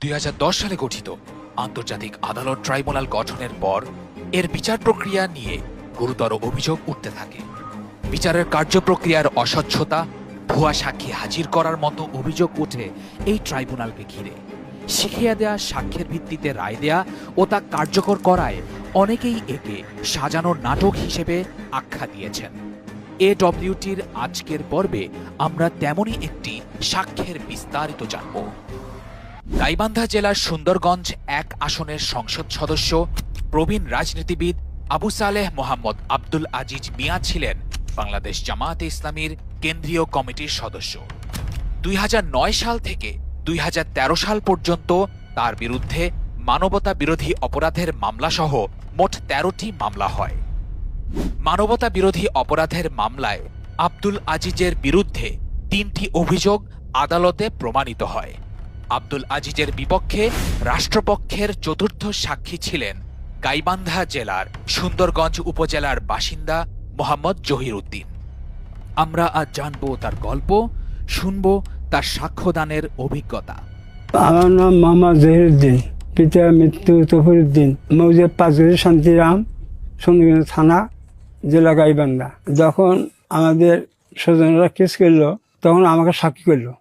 2010 সালে গঠিত আন্তর্জাতিক আদালত ট্রাইব্যুনাল গঠনের পর এর বিচার প্রক্রিয়া নিয়ে গুরুতর অভিযোগ উঠতে থাকে। বিচারের কার্যপ্রক্রিয়ার অস্বচ্ছতা, ভুয়া সাক্ষী হাজির করার মতো অভিযোগ ওঠে এই ট্রাইব্যুনালকে ঘিরে। শিখিয়ে দেয়া সাক্ষ্যের ভিত্তিতে রায় দেয়া ও তা কার্যকর করায় অনেকেই একে সাজানো নাটক হিসেবে আখ্যা দিয়েছেন। এডব্লিউটির আজকের পর্বে আমরা তেমনই একটি সাক্ষ্যের বিস্তারিত জানব। গাইবান্ধা জেলার সুন্দরগঞ্জ 1 আসনের সংসদ সদস্য প্রবীণ রাজনীতিবিদ আবু সালেহ মোহাম্মদ আব্দুল আজিজ মিয়া ছিলেন বাংলাদেশ জামায়াতে ইসলামীর কেন্দ্রীয় কমিটির সদস্য। 2009 সাল থেকে 2013 সাল পর্যন্ত তার বিরুদ্ধে মানবতা বিরোধী অপরাধের মামলাসহ মোট 13টি মামলা হয়। মানবতা বিরোধী অপরাধের মামলায় আব্দুল আজিজের বিরুদ্ধে 3টি অভিযোগ আদালতে প্রমাণিত হয়। আব্দুল আজিজের বিপক্ষে রাষ্ট্রপক্ষের চতুর্থ সাক্ষী ছিলেন গাইবান্ধা জেলার সুন্দরগঞ্জ উপজেলার বাসিন্দা মোহাম্মদ জহির উদ্দিন। আমরা আজ জানব তার গল্প, শুনব তার সাক্ষ্যদানের অভিজ্ঞতা। আমার নাম মোহাম্মদ জহির উদ্দিন, পিতা মৃত্যু তফিরউদ্দিন, মৌজা 5 শান্তিরাম, সুন্দরগঞ্জ থানা, জেলা গাইবান্ধা। যখন আমাদের স্বজনরা কেস করলো তখন আমাকে সাক্ষী করলো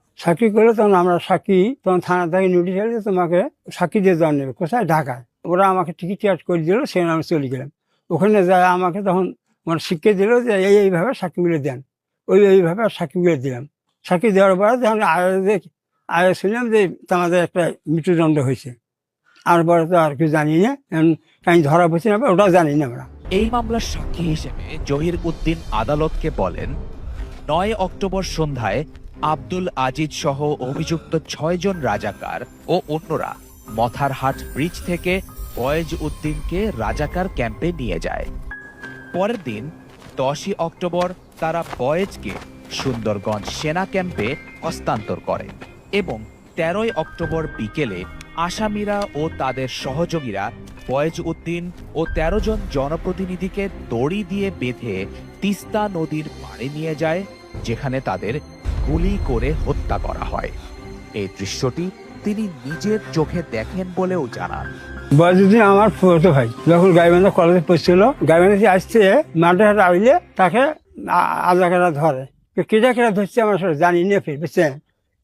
তখন আমরা সাক্ষী, তখন থানা থেকে নোটিশ এলো তোমাকে সাক্ষী দিয়ে যাওয়া নেবে। কোথায়? ঢাকায়। ওরা আমাকে টিকিট করে দিল, সেখানে আমি চলে গেলাম। ওখানে যায় আমাকে তখন মানে শিখিয়ে দিল যে এইভাবে সাক্ষীগুলো দেন, এইভাবে সাক্ষীগুলো দিলাম। সাক্ষী দেওয়ার পরে যখন আগে শুনলাম যে আমাদের একটা মৃত্যুদণ্ড হয়েছে। আর পরে তো আর কিছু জানি না, কাহিনী ধরা পড়ছে না, ওটাও জানি না আমরা। এই মামলার সাক্ষী হিসেবে জহির উদ্দিন আদালতকে বলেন, 9 অক্টোবর সন্ধ্যায় আব্দুল আজিজ সহ অভিযুক্ত 6 জন রাজাকার ও অন্যরা মথারহাট ব্রিজ থেকে ফয়েজ উদ্দিনকে রাজাকার ক্যাম্পে নিয়ে যায়। পরের দিন 10 অক্টোবর তারা ফয়েজকে সুন্দরগঞ্জ সেনা ক্যাম্পে হস্তান্তর করে এবং 13 অক্টোবর বিকেলে আসামিরা ও তাদের সহযোগীরা ফয়েজ উদ্দিন ও 13 জন জনপ্রতিনিধিকে দড়ি দিয়ে বেঁধে তিস্তা নদীর পাড়ে নিয়ে যায়, যেখানে তাদের গুলি করে হত্যা করা হয়। এই দৃশ্যটি তিনি নিজের চোখে দেখেন বলেও জানান। বয়সুদ্দিন আমার ফুফাতো ভাই, যখন গাইবান্ধা কলেজে পড়ছিল, গাইবান্ধা আসছে মাঠে হাটে আইলে তাকে আজাকারা ধরে। কেটা ধরছে আমার জানি না, ফির বুঝছেন।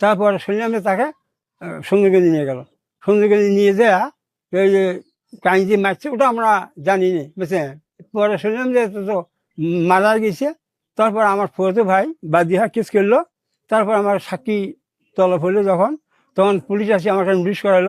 তারপরে শুনলাম যে তাকে সুন্দরগঞ্জে নিয়ে গেল। সুন্দরগঞ্জে নিয়ে যাওয়া এই যে কাহিনী মারছে ওটা আমরা জানি না, বুঝছেন। পরে শুনলাম যে তো মারা গেছে। তারপর আমার ফুফাতো ভাই বাদিহা কেস করলো। তারপর আমার সাক্ষী তলব হলো, তখন পুলিশ আসে আমাকে নোটিশ করালো।